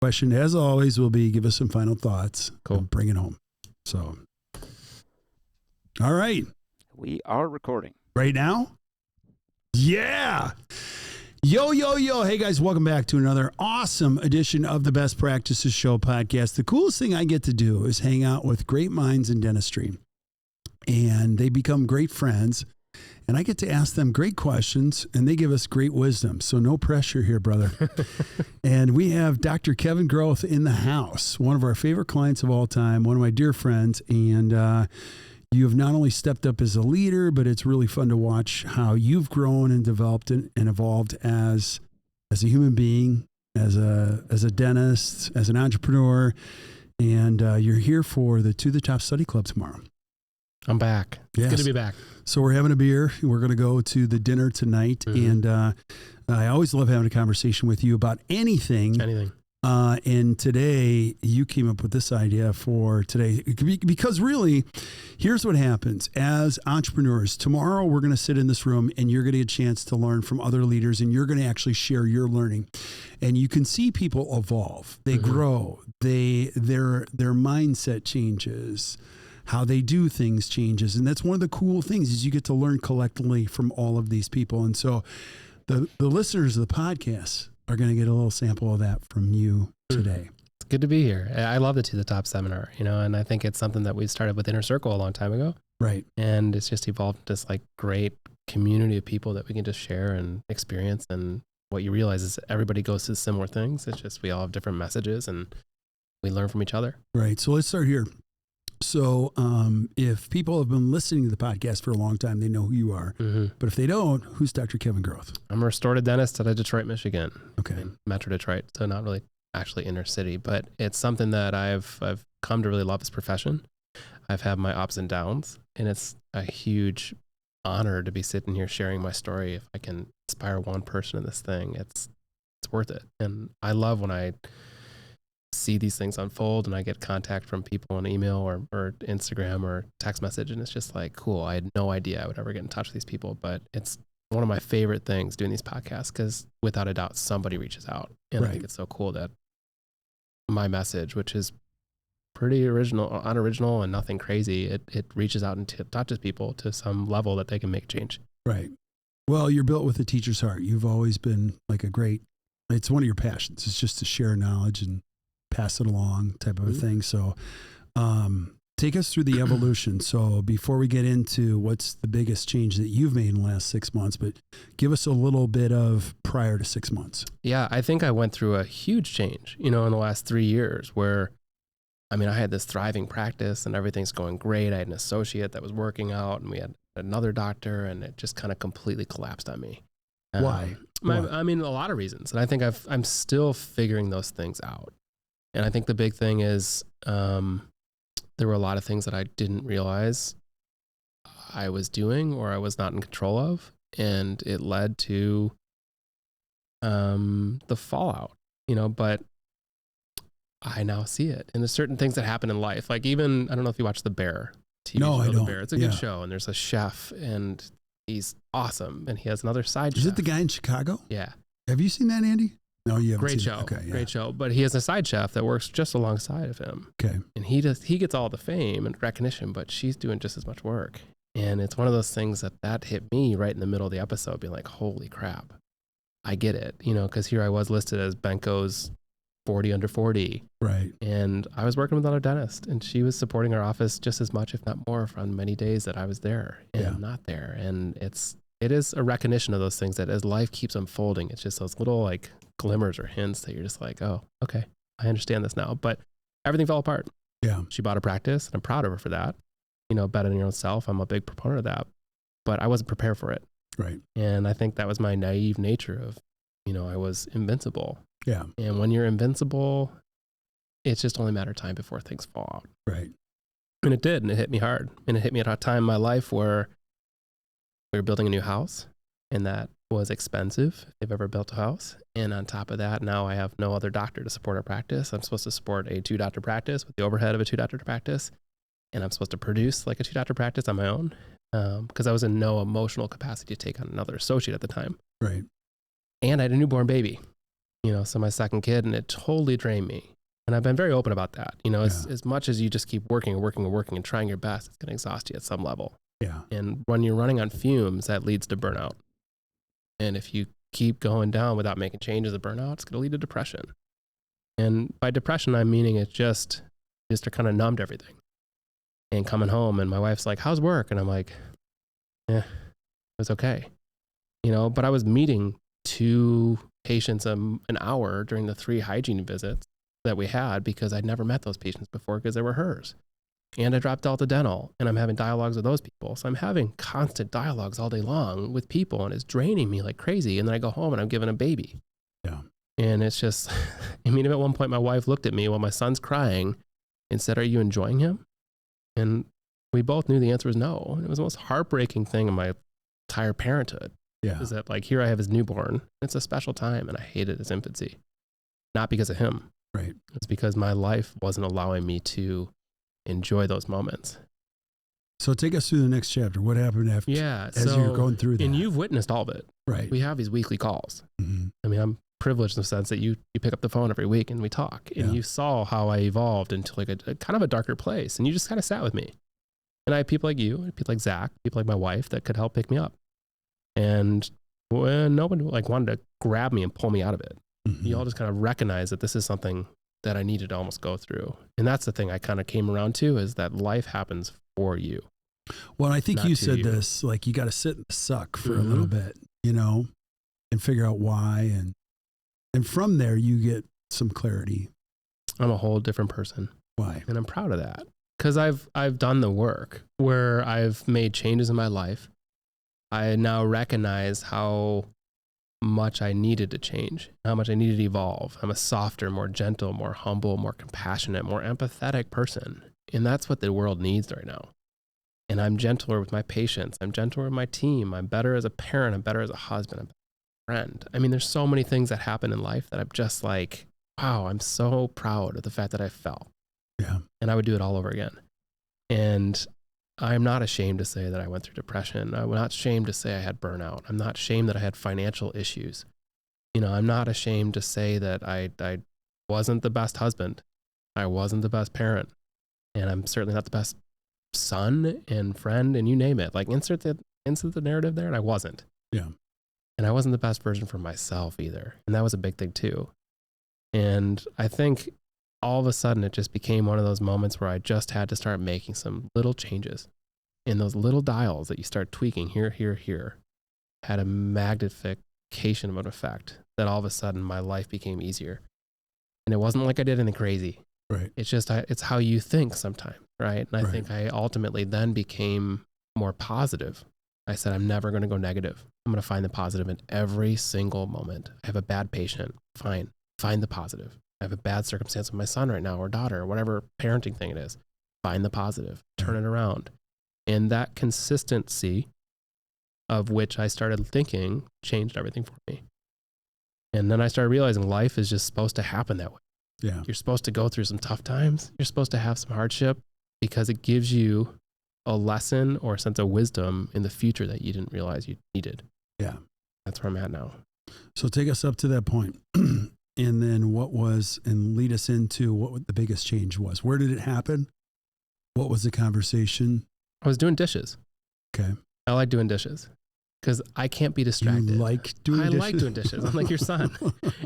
question, as always, will be give us some final thoughts. Cool. And bring it home. So, all right. We are recording. Right now? Yeah. Yo, yo, yo. Hey, guys, welcome back to another awesome edition of the Best Practices Show podcast. The coolest thing I get to do is hang out with great minds in dentistry, and they become great friends, and I get to ask them great questions, and they give us great wisdom. So no pressure here, brother. And we have Dr. Kevin Groth in the house, one of our favorite clients of all time, one of my dear friends, and you have not only stepped up as a leader, but it's really fun to watch how you've grown and developed and evolved as a human being, as a dentist, as an entrepreneur, and you're here for the To the Top Study Club tomorrow. I'm back. Yes. It's good to be back. So we're having a beer. We're going to go to the dinner tonight, and I always love having a conversation with you about anything. And today you came up with this idea for today because really, here's what happens as entrepreneurs. Tomorrow we're going to sit in this room and you're going to get a chance to learn from other leaders, and you're going to actually share your learning, and you can see people evolve. They grow. Their mindset changes. How they do things changes. And that's one of the cool things is you get to learn collectively from all of these people. And so the listeners of the podcast are going to get a little sample of that from you today. It's good to be here. I love the To the Top seminar, and I think it's something that we started with Inner Circle a long time ago. Right. And it's just evolved into this like great community of people that we can just share and experience. And what you realize is everybody goes through similar things. It's just we all have different messages and we learn from each other. Right. So let's start here. So if people have been listening to the podcast for a long time, they know who you are. But if they don't, who's Dr. Kevin Groth? I'm a restorative dentist out of Detroit, Michigan. Okay. In Metro Detroit, so not really actually inner city, but it's something that I've come to really love this profession. I've had my ups and downs, and it's a huge honor to be sitting here sharing my story. If I can inspire one person in this thing, it's worth it. And I love when I see these things unfold and I get contact from people on email or Instagram or text message, and it's just like, cool. I had no idea I would ever get in touch with these people, but it's one of my favorite things doing these podcasts because without a doubt somebody reaches out, and I think it's so cool that my message, which is pretty unoriginal and nothing crazy, it reaches out and touches people to some level that they can make change. Right. Well, you're built with a teacher's heart. You've always been like it's one of your passions. It's just to share knowledge and pass it along type of a thing. So take us through the evolution. So before we get into what's the biggest change that you've made in the last 6 months, but give us a little bit of prior to 6 months. Yeah, I think I went through a huge change, in the last 3 years where, I had this thriving practice and everything's going great. I had an associate that was working out, and we had another doctor, and it just kind of completely collapsed on me. Why? A lot of reasons. And I think I'm still figuring those things out. And I think the big thing is there were a lot of things that I didn't realize I was doing or I was not in control of. And it led to the fallout, but I now see it. And there's certain things that happen in life. Like even, I don't know if you watch The Bear TV show. I don't. The Bear. It's a good show. And there's a chef and he's awesome. And he has another side chef. Is it the guy in Chicago? Yeah. Have you seen that, Andy? No, you haven't Great seen show. it. Okay, yeah. Great show. But he has a side chef that works just alongside of him. Okay. And he gets all the fame and recognition, but she's doing just as much work. And it's one of those things that hit me right in the middle of the episode, being like, holy crap, I get it. Because here I was listed as Benko's 40 under 40. Right. And I was working with another dentist, and she was supporting our office just as much, if not more, from many days that I was there and not there. And it is a recognition of those things that as life keeps unfolding, it's just those little like glimmers or hints that you're just like, oh, okay, I understand this now. But everything fell apart. Yeah. She bought a practice, and I'm proud of her for that. Bet on your own self. I'm a big proponent of that, but I wasn't prepared for it. Right. And I think that was my naive nature of, I was invincible. Yeah. And when you're invincible, it's just only a matter of time before things fall out. Right. And it did, and it hit me hard. And it hit me at a time in my life where we were building a new house, and that was expensive if you've ever built a house. And on top of that, now I have no other doctor to support our practice. I'm supposed to support a 2-doctor practice with the overhead of a 2-doctor practice. And I'm supposed to produce like a 2-doctor practice on my own because I was in no emotional capacity to take on another associate at the time. Right. And I had a newborn baby. So my second kid, and it totally drained me. And I've been very open about that. As much as you just keep working and trying your best, it's going to exhaust you at some level. Yeah. And when you're running on fumes, that leads to burnout. And if you keep going down without making changes of burnout, it's going to lead to depression. And by depression, I'm meaning it's just to kind of numb to everything. And coming home, and my wife's like, "How's work?" And I'm like, it was okay. But I was meeting 2 patients an hour during the 3 hygiene visits that we had, because I'd never met those patients before because they were hers. And I dropped Delta Dental, and I'm having dialogues with those people. So I'm having constant dialogues all day long with people, and it's draining me like crazy. And then I go home and I'm given a baby. Yeah. And it's just, at one point my wife looked at me while my son's crying and said, "Are you enjoying him?" And we both knew the answer was no. And it was the most heartbreaking thing in my entire parenthood. Yeah. Is that here I have his newborn. It's a special time, and I hated his infancy. Not because of him. Right. It's because my life wasn't allowing me to enjoy those moments. So take us through the next chapter. What happened after? Yeah. As you're going through that. And you've witnessed all of it. Right. We have these weekly calls. Mm-hmm. I'm privileged in the sense that you pick up the phone every week and we talk. And you saw how I evolved into a kind of a darker place. And you just kind of sat with me. And I had people like you, people like Zach, people like my wife that could help pick me up. And when no one wanted to grab me and pull me out of it, you all just kind of recognized that this is something that I needed to almost go through. And that's the thing I kind of came around to, is that life happens for you. Well, I think you said this, you got to sit in the suck for a little bit, and figure out why. And from there you get some clarity. I'm a whole different person. Why? And I'm proud of that, because I've done the work where I've made changes in my life. I now recognize how much I needed to change, how much I needed to evolve. I'm a softer, more gentle, more humble, more compassionate, more empathetic person. And that's what the world needs right now. And I'm gentler with my patients. I'm gentler with my team. I'm better as a parent. I'm better as a husband. I'm a friend. There's so many things that happen in life that I'm just like, wow, I'm so proud of the fact that I fell. Yeah. And I would do it all over again. And I'm not ashamed to say that I went through depression. I'm not ashamed to say I had burnout. I'm not ashamed that I had financial issues. I'm not ashamed to say that I wasn't the best husband. I wasn't the best parent. And I'm certainly not the best son and friend, and you name it. Insert the narrative there, and I wasn't. Yeah. And I wasn't the best version for myself either. And that was a big thing too. And I think all of a sudden it just became one of those moments where I just had to start making some little changes. And those little dials that you start tweaking here, had a magnification of an effect that all of a sudden my life became easier. And it wasn't like I did anything crazy. Right. It's just, it's how you think sometimes, right? And I think I ultimately then became more positive. I said, I'm never going to go negative. I'm going to find the positive in every single moment. I have a bad patient. Fine. Find the positive. I have a bad circumstance with my son right now, or daughter, or whatever parenting thing it is. Find the positive. Turn it around. And that consistency of which I started thinking changed everything for me. And then I started realizing life is just supposed to happen that way. Yeah. You're supposed to go through some tough times. You're supposed to have some hardship, because it gives you a lesson or a sense of wisdom in the future that you didn't realize you needed. Yeah. That's where I'm at now. So take us up to that point. And then and lead us into what the biggest change was. Where did it happen? What was the conversation? I was doing dishes. Okay. I like doing dishes because I can't be distracted. You like doing dishes? I like doing dishes. I'm like your son.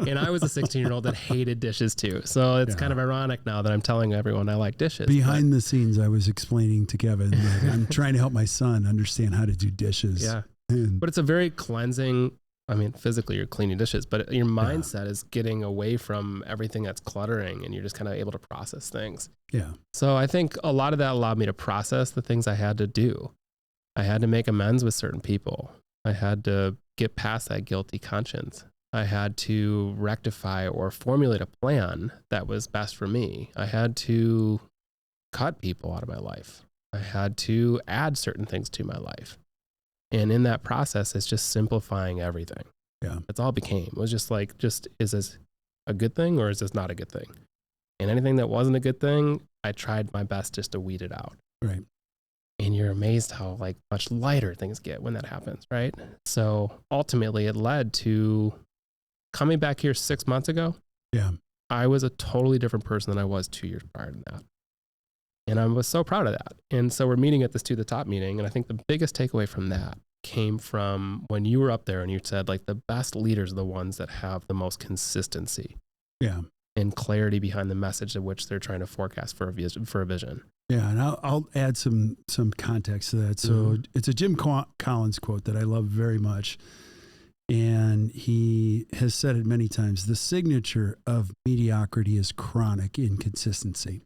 And I was a 16-year-old that hated dishes too. So it's kind of ironic now that I'm telling everyone I like dishes. Behind the scenes, I was explaining to Kevin that I'm trying to help my son understand how to do dishes. Yeah. But it's a very cleansing, physically you're cleaning dishes, but your mindset is getting away from everything that's cluttering, and you're just kind of able to process things. Yeah. So I think a lot of that allowed me to process the things I had to do. I had to make amends with certain people. I had to get past that guilty conscience. I had to rectify or formulate a plan that was best for me. I had to cut people out of my life. I had to add certain things to my life. And in that process, it's just simplifying everything. Yeah. That's all it became. It was just is this a good thing or is this not a good thing? And anything that wasn't a good thing, I tried my best just to weed it out. Right. And you're amazed how much lighter things get when that happens, right? So ultimately it led to coming back here 6 months ago, Yeah. I was a totally different person than I was 2 years prior to that. And I was so proud of that. And so we're meeting at this To the Top meeting. And I think the biggest takeaway from that came from when you were up there and you said, like, the best leaders are the ones that have the most consistency. Yeah. And clarity behind the message of which they're trying to forecast for a vision. Yeah, and I'll add some context to that. So it's a Jim Collins quote that I love very much. And he has said it many times. The signature of mediocrity is chronic inconsistency.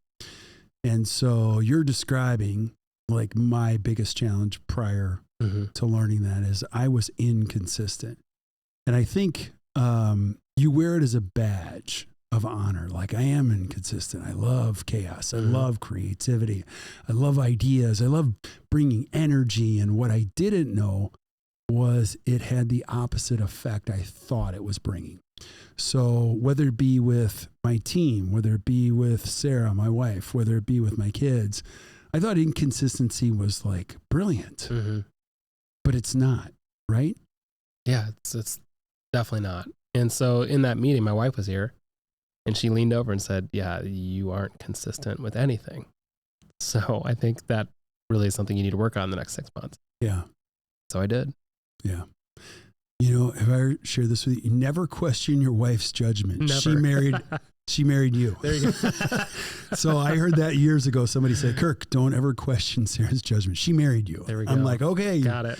And so you're describing like my biggest challenge prior to learning that is I was inconsistent. And I think you wear it as a badge of honor. Like, I am inconsistent. I love chaos. I love creativity. I love ideas. I love bringing energy. And what I didn't know was it had the opposite effect I thought it was bringing. So whether it be with my team, whether it be with Sarah, my wife, whether it be with my kids, I thought inconsistency was like brilliant, but it's not, right? Yeah, it's definitely not. And so in that meeting, my wife was here and she leaned over and said, yeah, you aren't consistent with anything. So I think that really is something you need to work on the next 6 months. Yeah. So I did. Yeah. You know, have I shared this with you? Never question your wife's judgment. Never. She married you. There you go. So I heard that years ago. Somebody said, Kirk, don't ever question Sarah's judgment. She married you. There we go. I'm like, okay. Got it.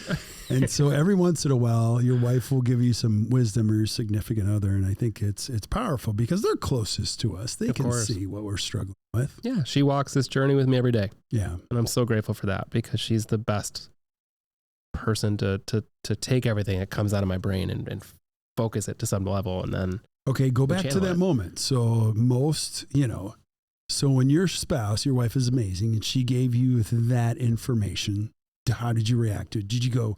And so every once in a while, your wife will give you some wisdom, or your significant other. And I think it's powerful because they're closest to us. They can see what we're struggling with. Yeah. She walks this journey with me every day. Yeah. And I'm so grateful for that because she's the best person to take everything that comes out of my brain and focus it to some level. And then okay, go back to that moment. So so when your spouse, your wife is amazing, and she gave you that information, how did you react to it? Did you go,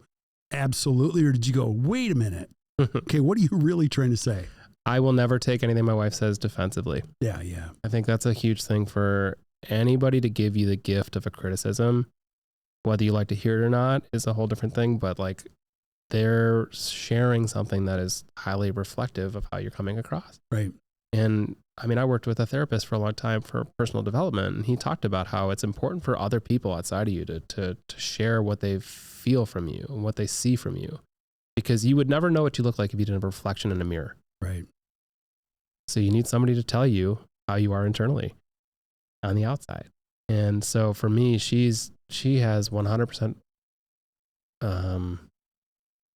absolutely, or did you go, wait a minute? Okay, what are you really trying to say? I will never take anything my wife says defensively. Yeah, yeah. I think that's a huge thing for anybody to give you the gift of a criticism. Whether you like to hear it or not is a whole different thing, but like, they're sharing something that is highly reflective of how you're coming across. Right. And I mean, I worked with a therapist for a long time for personal development, and he talked about how it's important for other people outside of you to share what they feel from you and what they see from you, because you would never know what you look like if you didn't have a reflection in a mirror. Right. So you need somebody to tell you how you are internally on the outside. And so for me, she has 100%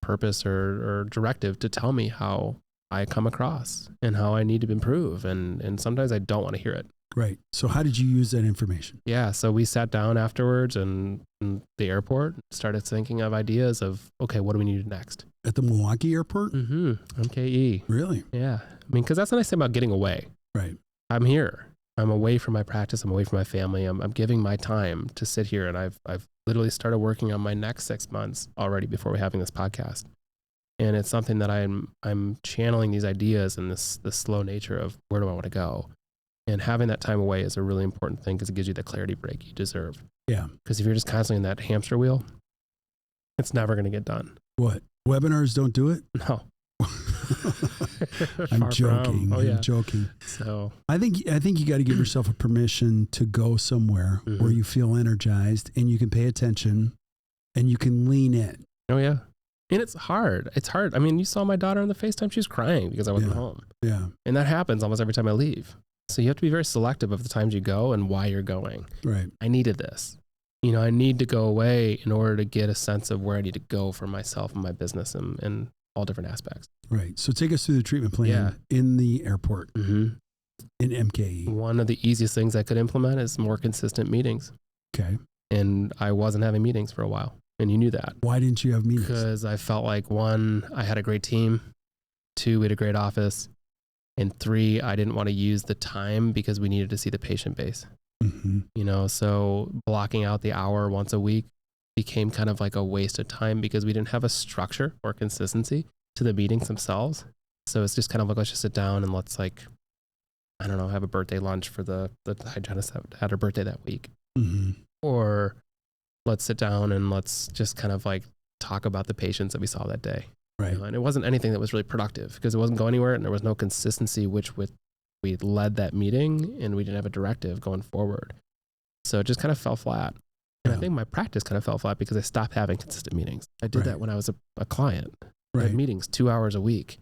purpose or directive to tell me how I come across and how I need to improve. And sometimes I don't want to hear it. Right. So how did you use that information? Yeah. So we sat down afterwards in the airport, started thinking of ideas of, okay, what do we need to do next? At the Milwaukee airport? MKE. Really? Yeah. I mean, because that's the nice thing about getting away. Right. I'm here. I'm away from my practice. I'm away from my family. I'm giving my time to sit here. And I've literally started working on my next 6 months already before we're having this podcast. And it's something that I'm channeling these ideas and this slow nature of where do I want to go? And having that time away is a really important thing because it gives you the clarity break you deserve. Yeah. Because if you're just constantly in that hamster wheel, it's never going to get done. What? Webinars don't do it? No. I'm joking. Oh, yeah. I'm joking. So I think you got to give yourself a permission to go somewhere where you feel energized and you can pay attention and you can lean in. Oh yeah. And it's hard. It's hard. I mean, you saw my daughter on the FaceTime. She was crying because I wasn't home. Yeah. And that happens almost every time I leave. So you have to be very selective of the times you go and why you're going. Right. I needed this. I need to go away in order to get a sense of where I need to go for myself and my business and all different aspects. Right. So take us through the treatment plan in the airport, in MKE. One of the easiest things I could implement is more consistent meetings. Okay. And I wasn't having meetings for a while. And you knew that. Why didn't you have meetings? Because I felt like 1, I had a great team. 2, we had a great office. And 3, I didn't want to use the time because we needed to see the patient base. So blocking out the hour once a week became kind of like a waste of time because we didn't have a structure or consistency to the meetings themselves. So it's just kind of like, let's just sit down and let's have a birthday lunch for the hygienist that had her birthday that week. Or let's sit down and let's just kind of like talk about the patients that we saw that day. Right. You know, and it wasn't anything that was really productive because it wasn't going anywhere and there was no consistency, we led that meeting and we didn't have a directive going forward. So it just kind of fell flat. And I think my practice kind of fell flat because I stopped having consistent meetings. I did that when I was a client. I had meetings 2 hours a week,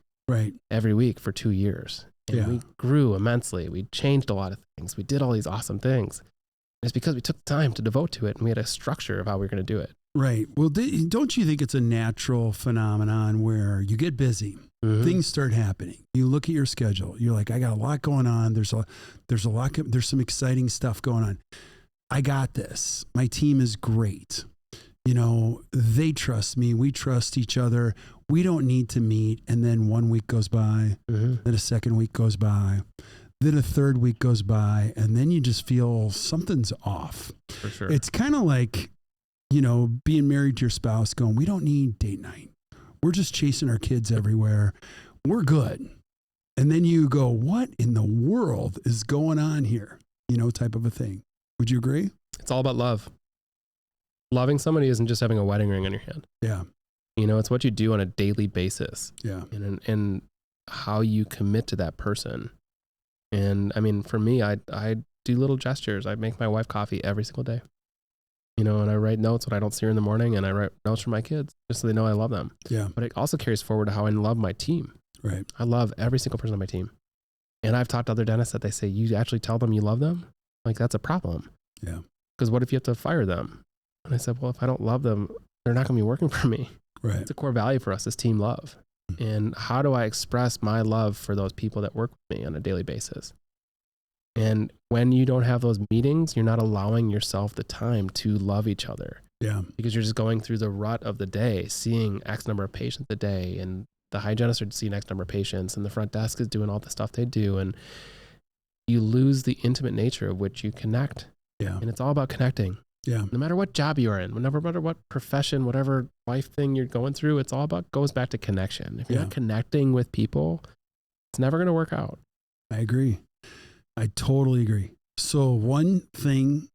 every week for 2 years. And we grew immensely. We changed a lot of things. We did all these awesome things. It's because we took time to devote to it and we had a structure of how we were going to do it. Right. Well, don't you think it's a natural phenomenon where you get busy, things start happening. You look at your schedule. You're like, I got a lot going on. There's some exciting stuff going on. I got this. My team is great. You know, they trust me. We trust each other. We don't need to meet. And then 1 week goes by, then a second week goes by, then a third week goes by, and then you just feel something's off. For sure. It's kind of like, you know, being married to your spouse going, we don't need date night. We're just chasing our kids everywhere. We're good. And then you go, what in the world is going on here? You know, type of a thing. Would you agree? It's all about love. Loving somebody isn't just having a wedding ring on your hand. Yeah. You know, it's what you do on a daily basis. Yeah. And how you commit to that person. And I mean, for me, I do little gestures. I make my wife coffee every single day. You know, and I write notes when I don't see her in the morning, and I write notes for my kids just so they know I love them. Yeah. But it also carries forward to how I love my team. Right. I love every single person on my team. And I've talked to other dentists that they say, you actually tell them you love them? Like, that's a problem. Yeah. Because what if you have to fire them? And I said, well, if I don't love them, they're not going to be working for me. Right. It's a core value for us, is team love. And how do I express my love for those people that work with me on a daily basis? And when you don't have those meetings, you're not allowing yourself the time to love each other. Yeah. Because you're just going through the rut of the day, seeing X number of patients a day, and the hygienists are seeing X number of patients, and the front desk is doing all the stuff they do. And you lose the intimate nature of which you connect. Yeah. And it's all about connecting. Yeah. No matter what job you are in, no matter what profession, whatever life thing you're going through, it's all about, goes back to connection. If you're not connecting with people, it's never going to work out. I agree. I totally agree. So one thing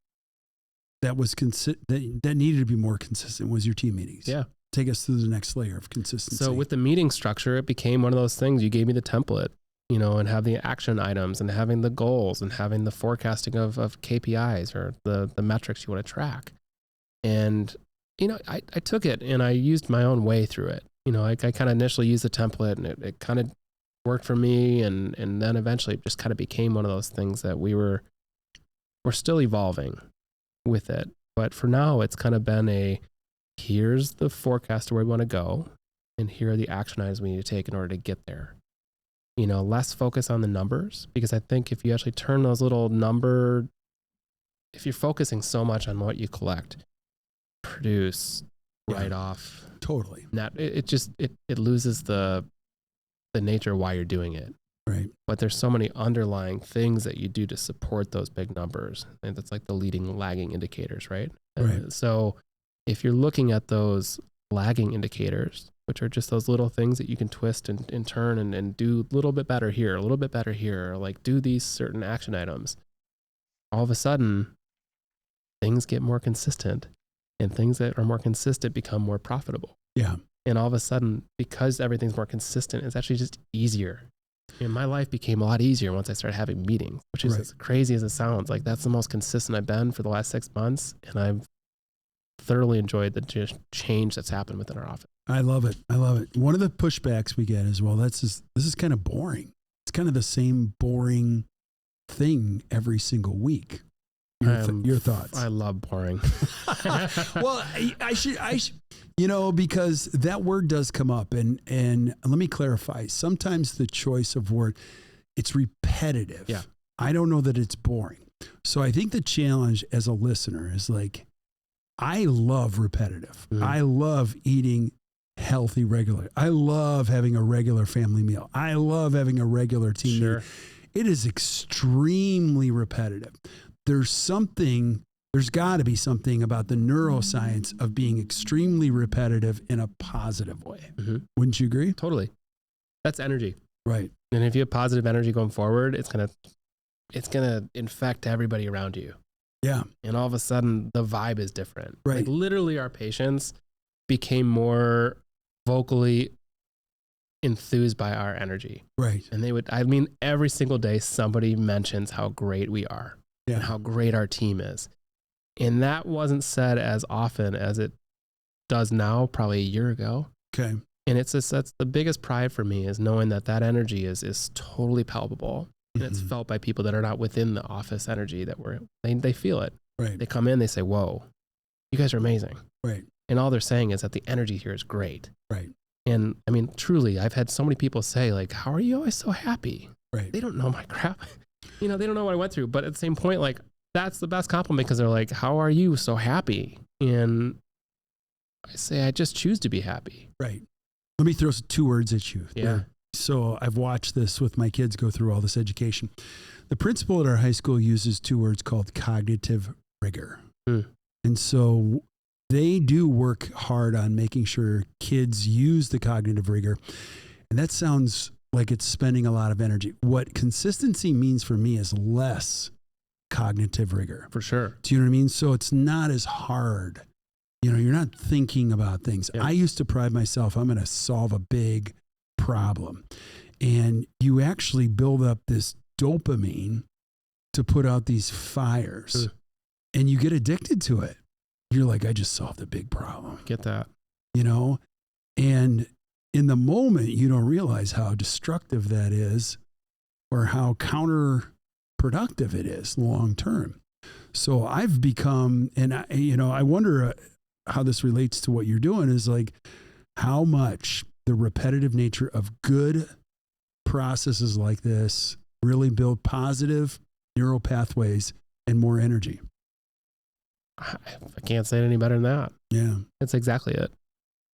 that was that needed to be more consistent was your team meetings. Yeah. Take us through the next layer of consistency. So with the meeting structure, it became one of those things. You gave me the template, you know, and have the action items and having the goals and having the forecasting of KPIs or the metrics you want to track. And, you know, I took it and I used my own way through it. You know, I kind of initially used the template and it kind of worked for me. And then eventually it just kind of became one of those things that we're still evolving with it. But for now, it's kind of been here's the forecast of where we want to go. And here are the action items we need to take in order to get there. You know, less focus on the numbers, because I think if you actually turn those little if you're focusing so much on what you collect, produce, write off, totally, it loses the nature of why you're doing it. Right. But there's so many underlying things that you do to support those big numbers, and that's like the leading lagging indicators, right? Right. So if you're looking at those lagging indicators, which are just those little things that you can twist and turn and do a little bit better here, a little bit better here, or like do these certain action items, all of a sudden things get more consistent, and things that are more consistent become more profitable. Yeah. And all of a sudden, because everything's more consistent, it's actually just easier. And my life became a lot easier once I started having meetings, which is as crazy as it sounds. Like, that's the most consistent I've been for the last 6 months. And I've thoroughly enjoyed the change that's happened within our office. I love it. I love it. One of the pushbacks we get is, well, this is kind of boring. It's kind of the same boring thing every single week. Your thoughts? I love boring. Well, I should, you know, because that word does come up, and let me clarify. Sometimes the choice of word, it's repetitive. Yeah. I don't know that it's boring. So I think the challenge as a listener is like, I love repetitive. Mm-hmm. I love eating healthy regular. I love having a regular family meal. I love having a regular team meeting. It is extremely repetitive. There's got to be something about the neuroscience of being extremely repetitive in a positive way. Mm-hmm. Wouldn't you agree? Totally. That's energy. Right. And if you have positive energy going forward, it's going to infect everybody around you. Yeah. And all of a sudden the vibe is different. Right. Like, literally our patients became more vocally enthused by our energy. Right. And every single day somebody mentions how great we are and how great our team is. And that wasn't said as often as it does now, probably a year ago. Okay. And that's the biggest pride for me, is knowing that energy is totally palpable. And it's felt by people that are not within the office energy, that they feel it. Right. They come in, they say, whoa, you guys are amazing. Right. And all they're saying is that the energy here is great. Right. And I mean, truly, I've had so many people say, like, how are you always so happy? Right. They don't know my crap. They don't know what I went through. But at the same point, like, that's the best compliment, because they're like, how are you so happy? And I say, I just choose to be happy. Right. Let me throw 2 words at you. Yeah. So I've watched this with my kids go through all this education. The principal at our high school uses 2 words called cognitive rigor. And so they do work hard on making sure kids use the cognitive rigor. And that sounds like it's spending a lot of energy. What consistency means for me is less cognitive rigor. For sure. Do you know what I mean? So it's not as hard. You're not thinking about things. Yeah. I used to pride myself, I'm going to solve a big problem. And you actually build up this dopamine to put out these fires. And you get addicted to it. You're like, I just solved a big problem. Get that. And in the moment, you don't realize how destructive that is, or how counterproductive it is long term. So I've become, and I wonder how this relates to what you're doing, is like how much the repetitive nature of good processes like this really build positive neural pathways and more energy. I can't say it any better than that. Yeah. That's exactly it.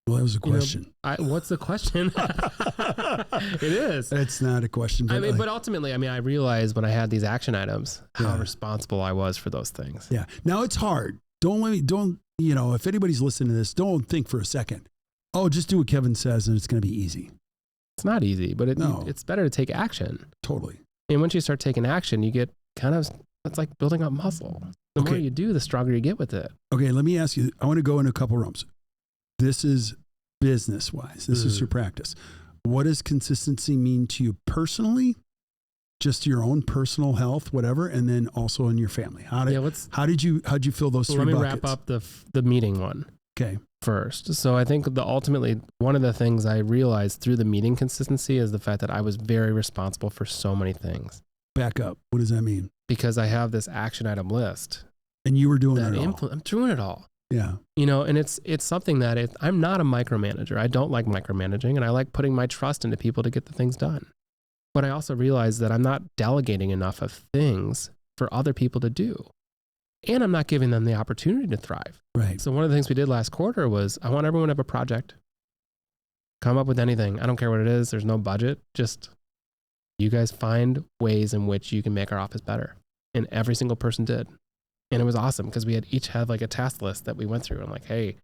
Well, that was a question. What's the question? It is. It's not a question. But but ultimately, I realized when I had these action items, how responsible I was for those things. Yeah. Now it's hard. If anybody's listening to this, don't think for a second, oh, just do what Kevin says and it's going to be easy. It's not easy, but it's better to take action. Totally. And once you start taking action, you get it's like building up muscle. The more you do, the stronger you get with it. Okay, let me ask you, I want to go in a couple realms. This is business-wise. This is your practice. What does consistency mean to you personally? Just your own personal health, whatever, and then also in your family. How'd you fill those 3 buckets? Let me wrap up the meeting one. Okay. First. So I think ultimately one of the things I realized through the meeting consistency is the fact that I was very responsible for so many things. Back up. What does that mean? Because I have this action item list. And you were doing it all. I'm doing it all. Yeah. And it's something that I'm not a micromanager. I don't like micromanaging, and I like putting my trust into people to get the things done. But I also realize that I'm not delegating enough of things for other people to do. And I'm not giving them the opportunity to thrive. Right. So one of the things we did last quarter was I want everyone to have a project. Come up with anything. I don't care what it is. There's no budget. Just you guys find ways in which you can make our office better. And every single person did. And it was awesome because we each had like a task list that we went through. I'm like, hey,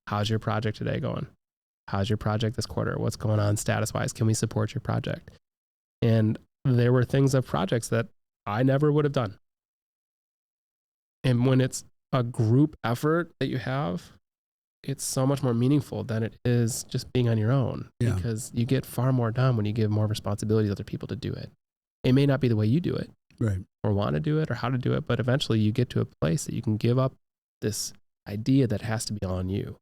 how's your project today going? How's your project this quarter? What's going on status wise? Can we support your project? And there were things of projects that I never would have done. And when it's a group effort that you have, it's so much more meaningful than it is just being on your own. Yeah. Because you get far more done when you give more responsibility to other people to do it. It may not be the way you do it, right, or want to do it or how to do it, but eventually you get to a place that you can give up this idea that has to be on you.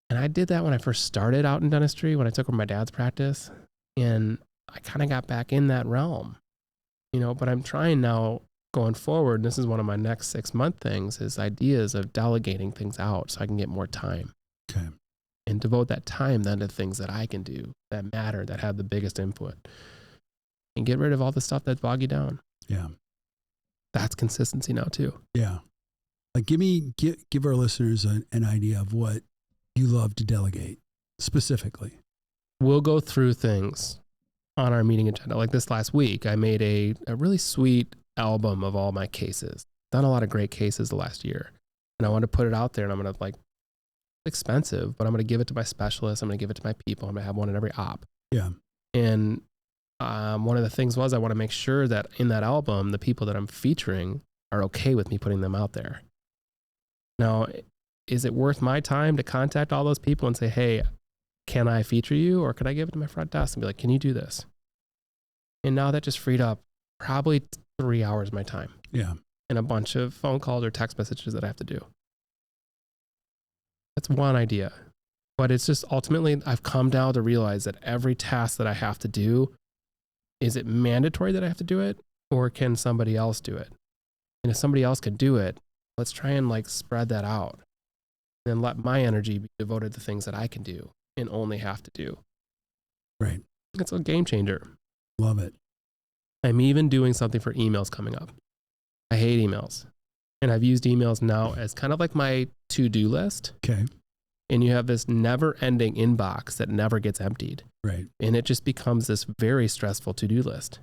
And I did that when I first started out in dentistry, when I took over my dad's practice, and I kind of got back in that realm, but I'm trying now going forward. And this is one of my next 6-month things, is ideas of delegating things out so I can get more time. Okay. And devote that time then to things that I can do that matter, that have the biggest input, and get rid of all the stuff that bog you down. Yeah. That's consistency now too. Yeah. Like give our listeners an idea of what you love to delegate specifically. We'll go through things on our meeting agenda. Like this last week, I made a really sweet album of all my cases. Done a lot of great cases the last year. And I want to put it out there, and I'm going to expensive, but I'm going to give it to my specialists. I'm going to give it to my people. I'm going to have one in every op. Yeah. And one of the things was I want to make sure that in that album, the people that I'm featuring are okay with me putting them out there. Now, is it worth my time to contact all those people and say, hey, can I feature you, or could I give it to my front desk and be like, can you do this? And now that just freed up probably 3 hours of my time. Yeah. And a bunch of phone calls or text messages that I have to do. That's one idea. But it's just ultimately, I've come down to realize that every task that I have to do, is it mandatory that I have to do it, or can somebody else do it? And if somebody else could do it, let's try and like spread that out and let my energy be devoted to things that I can do and only have to do. Right. It's a game changer. Love it. I'm even doing something for emails coming up. I hate emails. And I've used emails now as kind of like my to-do list. Okay. And you have this never-ending inbox that never gets emptied. Right. And it just becomes this very stressful to-do list.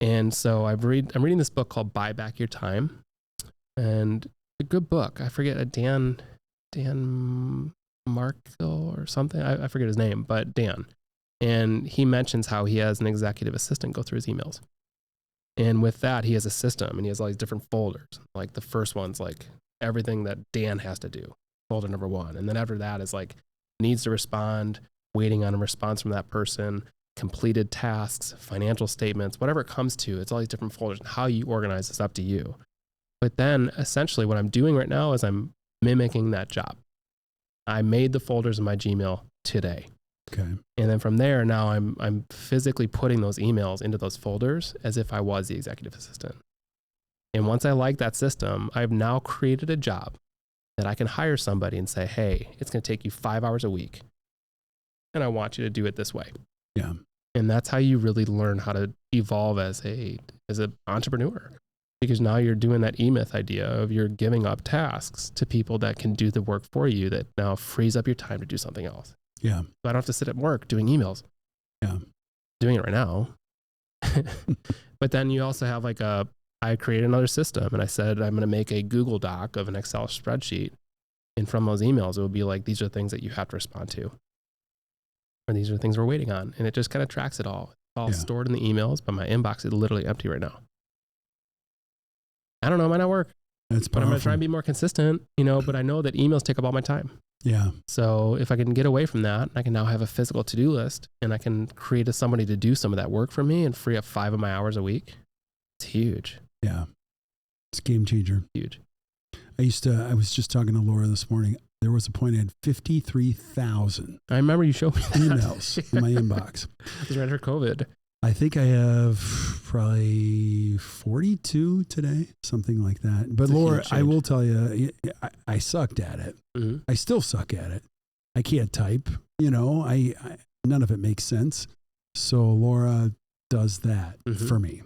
And so I'm reading this book called Buy Back Your Time. And a good book. I forget, Dan Markle or something. I forget his name, but Dan. And he mentions how he has an executive assistant go through his emails. And with that, he has a system and he has all these different folders. Like the first one's like everything that Dan has to do, folder number 1. And then after that is like needs to respond, waiting on a response from that person, completed tasks, financial statements, whatever it comes to. It's all these different folders, and how you organize is up to you. But then essentially what I'm doing right now is I'm mimicking that job. I made the folders in my Gmail today. Okay. And then from there, now I'm physically putting those emails into those folders as if I was the executive assistant. And once I like that system, I've now created a job that I can hire somebody and say, hey, it's going to take you 5 hours a week. And I want you to do it this way. Yeah. And that's how you really learn how to evolve as an entrepreneur. Because now you're doing that E-Myth idea of you're giving up tasks to people that can do the work for you that now frees up your time to do something else. Yeah. So I don't have to sit at work doing emails. Yeah. Doing it right now. But then you also have I created another system and I said, I'm going to make a Google Doc of an Excel spreadsheet. And from those emails, it would be like, these are things that you have to respond to. Or these are things we're waiting on. And it just kind of tracks it all. It's all stored in the emails, but my inbox is literally empty right now. I don't know, it might not work. That's but I'm going to try and be more consistent, but I know that emails take up all my time. Yeah. So if I can get away from that, I can now have a physical to-do list and I can create somebody to do some of that work for me and free up 5 of my hours a week. It's huge. Yeah. It's a game changer. Huge. I was just talking to Laura this morning. There was a point I had 53,000 I remember you showed me that. emails in my inbox. It was right after COVID. I think I have probably 42 today, something like that. But Laura, I will tell you, I sucked at it. Mm-hmm. I still suck at it. I can't type, none of it makes sense. So Laura does that for me.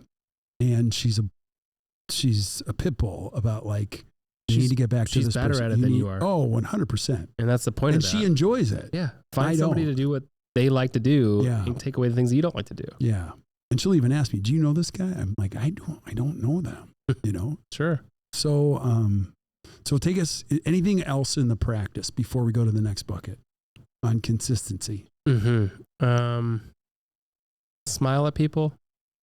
And she's a pit bull about you need to get back to this person. She's better at it than you are. Oh, 100%. And that's the point of that. And she enjoys it. Yeah. Find somebody to do what they like to do and take away the things that you don't like to do. Yeah. And she'll even ask me, do you know this guy? I'm like, I don't know them, Sure. So take us, anything else in the practice before we go to the next bucket on consistency? Mm-hmm. Smile at people.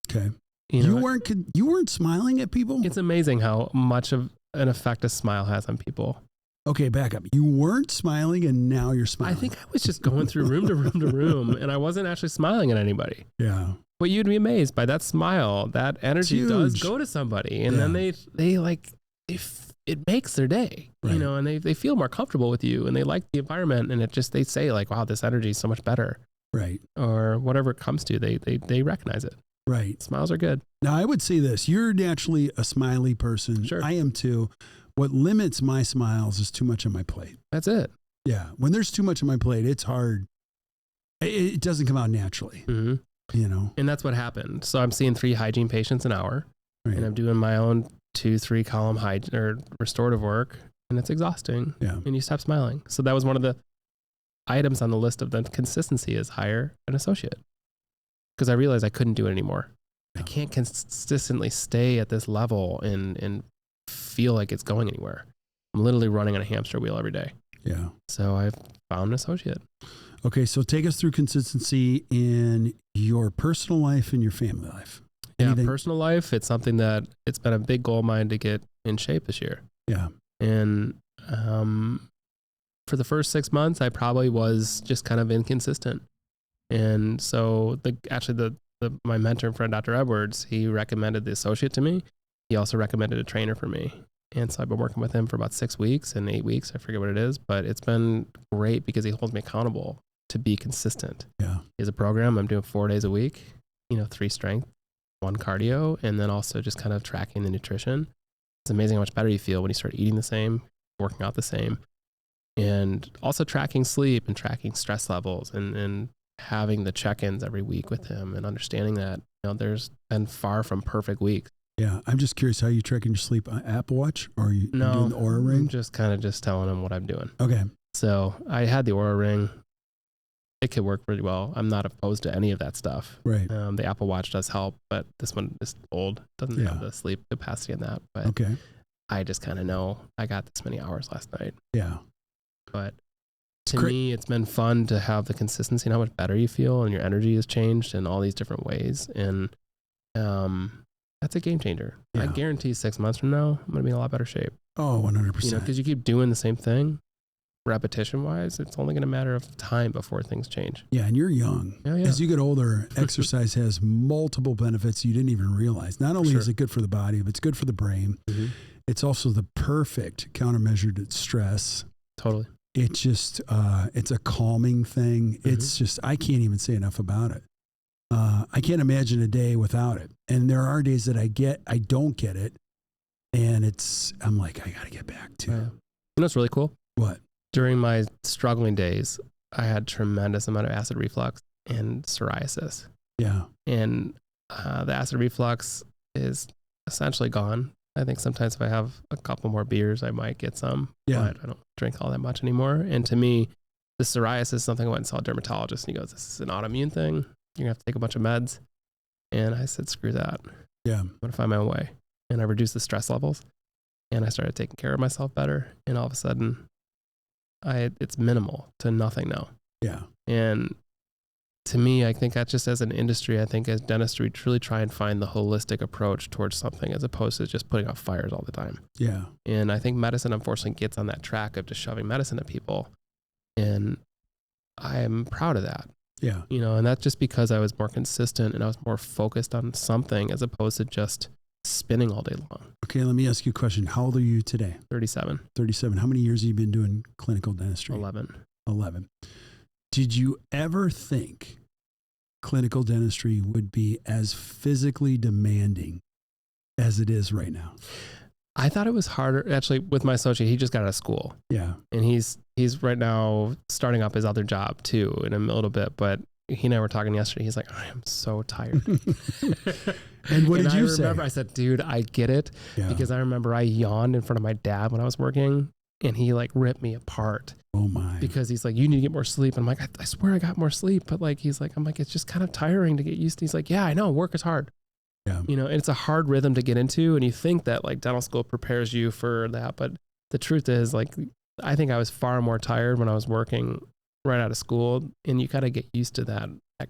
Okay. You weren't smiling at people? It's amazing how much of an effect a smile has on people. Okay, back up. You weren't smiling and now you're smiling. I think I was just going through room to room to room and I wasn't actually smiling at anybody. Yeah. But you'd be amazed by that smile. That energy does go to somebody. And then it makes their day, and they feel more comfortable with you and they like the environment and they say wow, this energy is so much better. Right. Or whatever it comes to, they recognize it. Right. Smiles are good. Now I would say this, you're naturally a smiley person. Sure. I am too. What limits my smiles is too much on my plate. That's it. Yeah. When there's too much on my plate, it's hard. It doesn't come out naturally, And that's what happened. So I'm seeing 3 hygiene patients an hour and I'm doing my own 2-3 column restorative work and it's exhausting. Yeah. And you stop smiling. So that was one of the items on the list of the consistency is hire an associate. Because I realized I couldn't do it anymore. Yeah. I can't consistently stay at this level and feel like it's going anywhere. I'm literally running on a hamster wheel every day. Yeah. So I've found an associate. Okay. So take us through consistency in your personal life and your family life. Anything? Yeah. Personal life. It's something that it's been a big goal of mine to get in shape this year. Yeah. And for the first 6 months, I probably was just kind of inconsistent. And so my mentor and friend, Dr. Edwards, he recommended the associate to me. He also recommended a trainer for me. And so I've been working with him for about 6 weeks and 8 weeks. I forget what it is, but it's been great because he holds me accountable to be consistent. Yeah. He has a program I'm doing 4 days a week, 3 strength, 1 cardio, and then also just kind of tracking the nutrition. It's amazing how much better you feel when you start eating the same, working out the same, and also tracking sleep and tracking stress levels and having the check-ins every week with him and understanding that, there's been far from perfect weeks. Yeah. I'm just curious, how you tracking your sleep on Apple Watch, or are you doing the Aura Ring? I'm just kind of just telling him what I'm doing. Okay. So I had the Aura Ring. It could work pretty well. I'm not opposed to any of that stuff. Right. The Apple Watch does help, but this one is old. Doesn't have the sleep capacity in that. But okay. I just kind of know I got this many hours last night. Yeah. But to me, it's been fun to have the consistency and how much better you feel, and your energy has changed in all these different ways. And that's a game changer. Yeah. I guarantee 6 months from now, I'm going to be in a lot better shape. Oh, 100%. Because you keep doing the same thing, repetition wise, it's only going to matter of time before things change. Yeah. And you're young. Yeah. As you get older, exercise has multiple benefits you didn't even realize. Not only is it good for the body, but it's good for the brain. Mm-hmm. It's also the perfect countermeasure to stress. Totally. It's just, it's a calming thing. Mm-hmm. It's just, I can't even say enough about it. I can't imagine a day without it. And there are days that I don't get it. And I'm like, I got to get back to. You know what's really cool? What? During my struggling days, I had tremendous amount of acid reflux and psoriasis. Yeah. And the acid reflux is essentially gone. I think sometimes if I have a couple more beers, I might get some, but I don't drink all that much anymore. And to me, the psoriasis is something I went and saw a dermatologist, and he goes, this is an autoimmune thing. You're gonna have to take a bunch of meds. And I said, screw that. Yeah. I'm gonna find my own way. And I reduced the stress levels, and I started taking care of myself better. And all of a sudden, it's minimal to nothing now. Yeah. And to me, I think that just as an industry, I think as dentistry, we truly try and find the holistic approach towards something as opposed to just putting out fires all the time. Yeah. And I think medicine, unfortunately, gets on that track of just shoving medicine at people. And I'm proud of that. Yeah. And that's just because I was more consistent and I was more focused on something as opposed to just spinning all day long. Okay, let me ask you a question. How old are you today? 37. 37. How many years have you been doing clinical dentistry? 11. Did you ever think clinical dentistry would be as physically demanding as it is right now? I thought it was harder. Actually, with my associate, he just got out of school. Yeah. And he's right now starting up his other job too in a little bit. But he and I were talking yesterday. He's like, I am so tired. And what did you say? I said, dude, I get it. Yeah. Because I remember I yawned in front of my dad when I was working, and he like ripped me apart. Oh my. Because he's like, you need to get more sleep. And I'm like, I swear I got more sleep. But like, I'm like, it's just kind of tiring to get used to. He's like, yeah, I know. Work is hard. Yeah. And it's a hard rhythm to get into. And you think that like dental school prepares you for that. But the truth is, like, I think I was far more tired when I was working right out of school. And you got to get used to that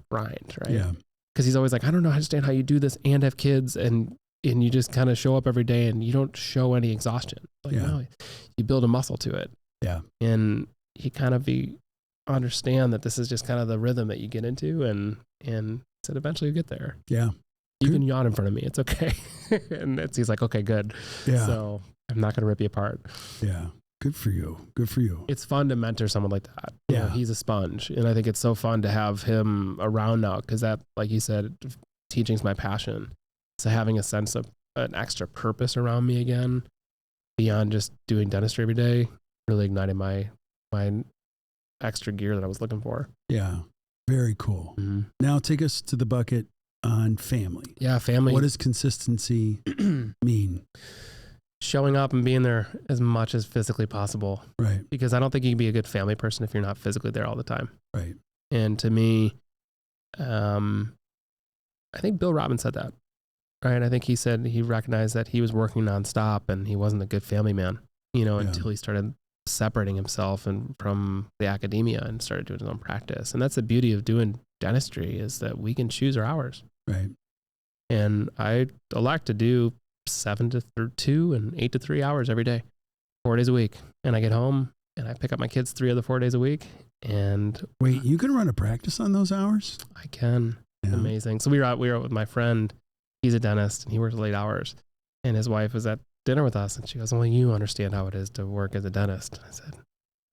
grind, right? Yeah. Because he's always like, I don't understand how you do this and have kids. And you just kind of show up every day and you don't show any exhaustion. Like, no, you build a muscle to it. Yeah. And he kind of understand that this is just kind of the rhythm that you get into, and said eventually you get there. Yeah. You can yawn in front of me. It's okay. And he's like, okay, good. Yeah. So I'm not going to rip you apart. Yeah. Good for you. Good for you. It's fun to mentor someone like that. Yeah. He's a sponge. And I think it's so fun to have him around now, because that, like you said, teaching's my passion. So having a sense of an extra purpose around me again, beyond just doing dentistry every day, really ignited my extra gear that I was looking for. Yeah. Very cool. Mm-hmm. Now take us to the bucket on family. Yeah, family. What does consistency mean? Showing up and being there as much as physically possible. Right. Because I don't think you can be a good family person if you're not physically there all the time. Right. And to me, I think Bill Robbins said that. Right. I think he said he recognized that he was working nonstop and he wasn't a good family man, until he started separating himself from the academia and started doing his own practice. And that's the beauty of doing dentistry, is that we can choose our hours. Right. And I elect to do 7 to 2 and 8 to 3 hours every day, 4 days a week. And I get home and I pick up my kids 3 of the 4 days a week. And Wait, you can run a practice on those hours? I can. Yeah. Amazing. So we were out with my friend. He's a dentist and he works late hours. And his wife was at dinner with us and she goes, well, you understand how it is to work as a dentist. I said,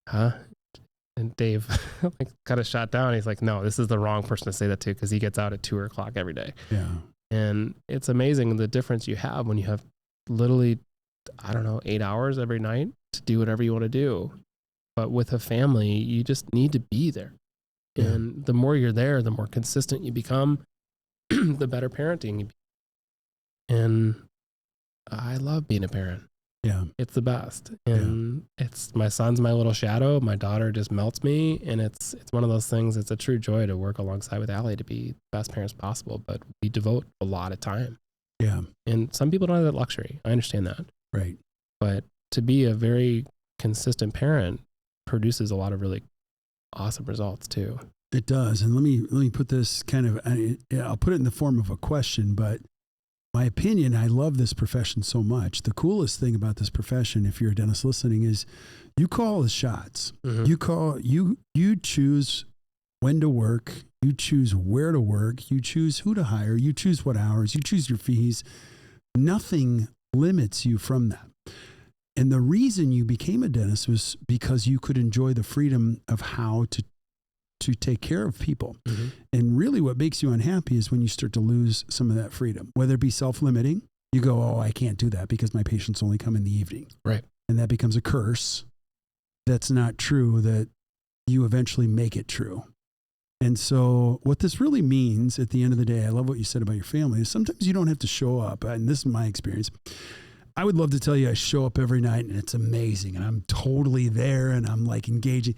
huh? And Dave like kind of shot down. He's like, no, this is the wrong person to say that to because he gets out at 2:00 every day. Yeah. And it's amazing the difference you have when you have literally, 8 hours every night to do whatever you want to do. But with a family, you just need to be there. Yeah. And the more you're there, the more consistent you become, the better parenting you become. And I love being a parent. Yeah. It's the best. And it's my son's my little shadow. My daughter just melts me. And it's one of those things, it's a true joy to work alongside with Allie to be the best parents possible. But we devote a lot of time. Yeah. And some people don't have that luxury. I understand that. Right. But to be a very consistent parent produces a lot of really awesome results too. It does. And let me put this I'll put it in the form of a question, but my opinion, I love this profession so much. The coolest thing about this profession, if you're a dentist listening, is you call the shots. Mm-hmm. You choose when to work, you choose where to work, you choose who to hire, you choose what hours, you choose your fees. Nothing limits you from that. And the reason you became a dentist was because you could enjoy the freedom of how to take care of people. Mm-hmm. And really what makes you unhappy is when you start to lose some of that freedom, whether it be self-limiting. You go, oh, I can't do that because my patients only come in the evening. Right. And that becomes a curse. That's not true, that you eventually make it true. And so what this really means at the end of the day, I love what you said about your family, is sometimes you don't have to show up. And this is my experience. I would love to tell you I show up every night and it's amazing and I'm totally there and I'm like engaging.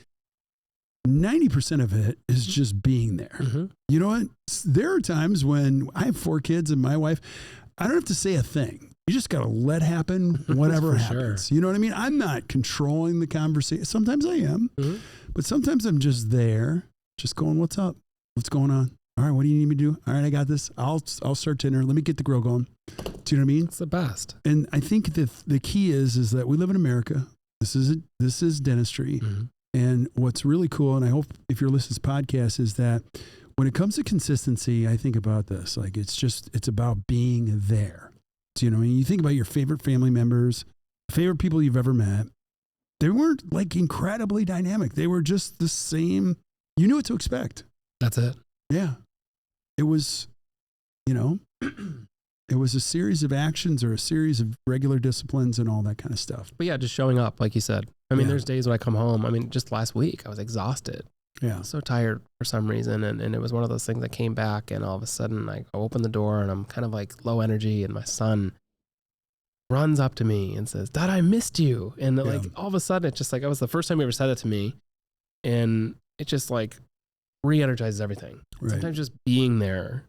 90% of it is just being there. Mm-hmm. You know what? There are times when I have 4 kids and my wife, I don't have to say a thing. You just got to let happen whatever happens. Sure. You know what I mean? I'm not controlling the conversation. Sometimes I am, but sometimes I'm just there, just going, what's up? What's going on? All right, what do you need me to do? All right, I got this. I'll start dinner. Let me get the grill going. Do you know what I mean? It's the best. And I think the key is that we live in America. This is dentistry. Mm-hmm. And what's really cool, and I hope if you're listening to this podcast, is that when it comes to consistency, I think about this. Like it's about being there. So, you know, when you think about your favorite family members, favorite people you've ever met, they weren't like incredibly dynamic. They were just the same. You knew what to expect. That's it. Yeah. It was, you know, it was a series of actions or a series of regular disciplines and all that kind of stuff. But yeah, just showing up, like you said. I mean, there's days when I come home. I mean, just last week, I was exhausted. Yeah. So tired for some reason. And it was one of those things that came back and all of a sudden I open the door and I'm kind of like low energy and my son runs up to me and says, Dad, I missed you. And like all of a sudden it's just like, it was the first time he ever said that to me. And it just like re-energizes everything. Right. Sometimes just being there,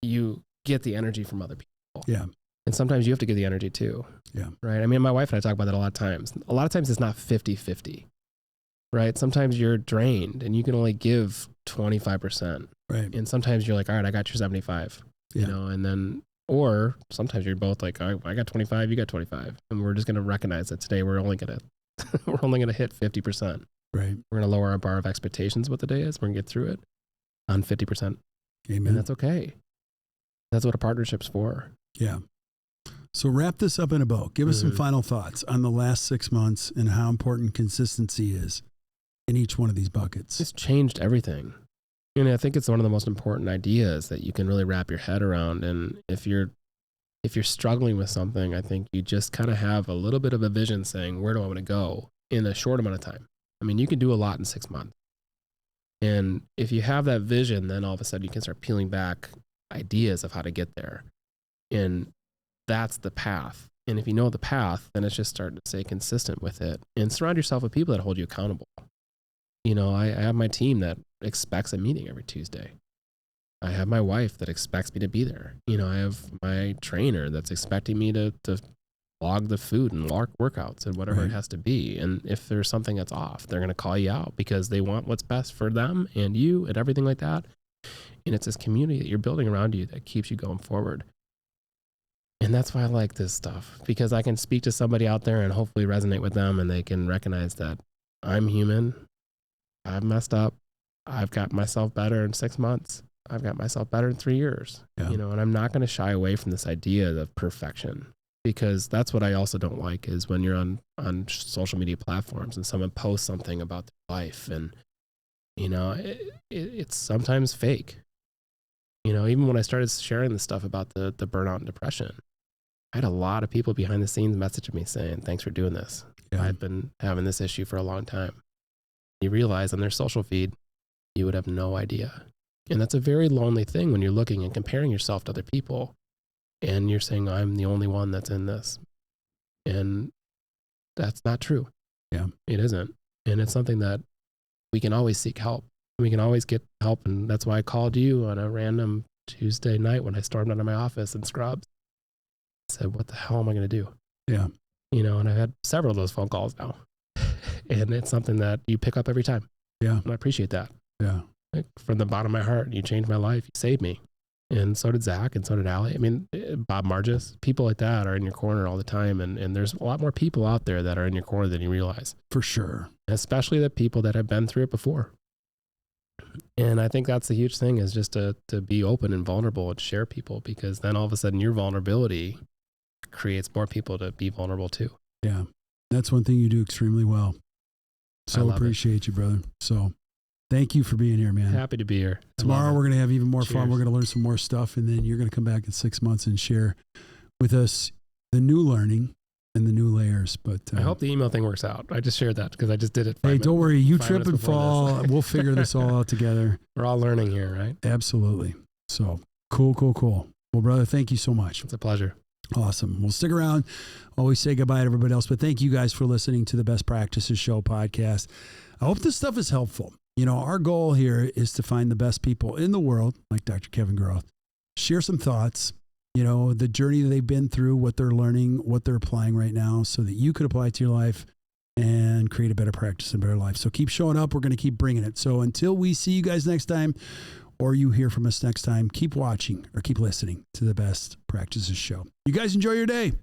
you get the energy from other people. Yeah. And sometimes you have to give the energy too. Yeah. Right. I mean, my wife and I talk about that a lot of times. A lot of times it's not 50-50. Right. Sometimes you're drained and you can only give 25%. Right. And sometimes you're like, all right, I got your 75. Yeah. You know, and then, or sometimes you're both like, I got 25, you got 25. And we're just going to recognize that today we're only going to hit 50%. Right. We're going to lower our bar of expectations what the day is. We're going to get through it on 50%. Amen. And that's okay. That's what a partnership's for. Yeah. So wrap this up in a bow. Give us some final thoughts on the last 6 months and how important consistency is in each one of these buckets. It's changed everything. And I think it's one of the most important ideas that you can really wrap your head around. And if you're struggling with something, I think you just kind of have a little bit of a vision saying, where do I want to go in a short amount of time? I mean, you can do a lot in 6 months. And if you have that vision, then all of a sudden you can start peeling back ideas of how to get there. And that's the path. And if you know the path, then it's just starting to stay consistent with it and surround yourself with people that hold you accountable. You know, I have my team that expects a meeting every Tuesday. I have my wife that expects me to be there. You know, I have my trainer that's expecting me to log the food and log workouts and whatever it has to be. And if there's something that's off, they're going to call you out because they want what's best for them and you and everything like that. And it's this community that you're building around you that keeps you going forward. And that's why I like this stuff, because I can speak to somebody out there and hopefully resonate with them and they can recognize that I'm human. I've messed up. I've got myself better in 6 months. I've got myself better in 3 years, Yeah. and I'm not going to shy away from this idea of perfection, because that's what I also don't like is when you're on social media platforms and someone posts something about their life and, it's sometimes fake. Even when I started sharing the stuff about the burnout and depression, I had a lot of people behind the scenes messaging me saying, thanks for doing this. Yeah. I've been having this issue for a long time. You realize on their social feed, you would have no idea. And that's a very lonely thing when you're looking and comparing yourself to other people and you're saying, I'm the only one that's in this. And that's not true. Yeah. It isn't. And it's something that we can always seek help. We can always get help. And that's why I called you on a random Tuesday night when I stormed out of my office in scrubs. I said, what the hell am I going to do? Yeah. And I've had several of those phone calls now. And it's something that you pick up every time. Yeah. And I appreciate that. Yeah. Like, from the bottom of my heart, you changed my life. You saved me. And so did Zach, and so did Allie. I mean, Bob Margis, people like that are in your corner all the time. And there's a lot more people out there that are in your corner than you realize. For sure. Especially the people that have been through it before. And I think that's the huge thing, is just to be open and vulnerable and share people, because then all of a sudden your vulnerability creates more people to be vulnerable too. Yeah. That's one thing you do extremely well. So appreciate you, brother. So thank you for being here, man. Happy to be here. Tomorrow we're going to have even more fun. Cheers. We're going to learn some more stuff, and then you're going to come back in 6 months and share with us the new learning and the new layers. But I hope the email thing works out. I just shared that because I just did it. Hey, don't worry. You 5 trip minutes and before fall. this. We'll figure this all out together. We're all learning here, right? Absolutely. So cool. Well, brother, thank you so much. It's a pleasure. Awesome. We'll stick around. Always say goodbye to everybody else, but thank you guys for listening to the Best Practices Show podcast. I hope this stuff is helpful. Our goal here is to find the best people in the world, like Dr. Kevin Groth, share some thoughts, the journey that they've been through, what they're learning, what they're applying right now, so that you could apply it to your life and create a better practice and better life. So keep showing up. We're going to keep bringing it. So until we see you guys next time, or you hear from us next time, keep watching or keep listening to the Best Practices Show. You guys enjoy your day.